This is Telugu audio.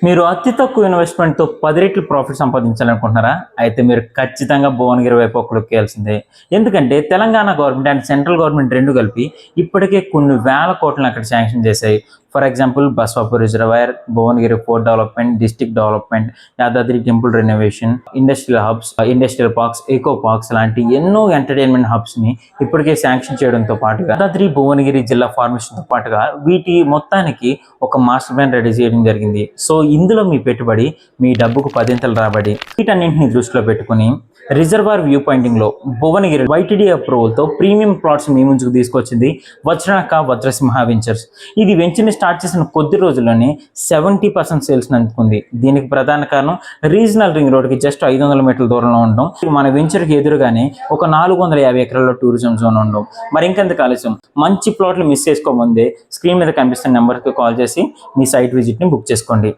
మీరు అతి తక్కువ ఇన్వెస్ట్మెంట్తో 10 రెట్లు ప్రాఫిట్ సంపాదించాలనుకుంటున్నారా? అయితే మీరు ఖచ్చితంగా భువనగిరి వైపు ఒక లుక్ వేయాల్సిందే. ఎందుకంటే Telangana government and central government రెండు కలిపి ఇప్పటికే కొన్ని వేల కోట్లను అక్కడ శాంక్షన్ చేశాయి. For example Baswapur reservoir, Bhuvanagiri port development, district development, Yadadri temple renovation, industrial hubs, industrial parks, eco parks లాంటి ఎన్నో ఎంటర్టైన్మెంట్ హబ్స్ ని ఇప్పటికే శాంక్షన్ చేయడంతో పాటుగా యాదాద్రి భువనగిరి జిల్లా ఫార్మేషన్ తో పాటుగా వీటి మొత్తానికి ఒక మాస్టర్ ప్లాన్ రెడీ చేయడం జరిగింది. సో ఇందులో మీ పెట్టుబడి మీ డబ్బుకు 10 రాబడి. వీటన్నింటిని దృష్టిలో పెట్టుకుని రిజర్వాయర్ వ్యూ పాయింటింగ్ లో భువనగిరి వైటీడీ అప్రూవల్ తో ప్రీమియం ప్లాట్స్ మీ ముందుకు తీసుకొచ్చింది వజ్రనక వజ్రసింహ వెంచర్స్. ఇది వెంచర్ ని స్టార్ట్ చేసిన కొద్ది రోజుల్లోనే 70% సేల్స్ అందుకుంది. దీనికి ప్రధాన కారణం రీజనల్ రింగ్ రోడ్ కి జస్ట్ 500 మీటర్ల దూరంలో ఉండడం, మన వెంచర్ కి ఎదురుగానే ఒక 450 ఎకరాల్లో టూరిజం జోన్ ఉండడం. మరి ఇంకెందుకు ఆలస్యం, మంచి ప్లాట్లు మిస్ చేసుకోముందే స్క్రీన్ మీద కనిపిస్తున్న నెంబర్కి కాల్ చేసి మీ సైట్ విజిట్ ని బుక్ చేసుకోండి.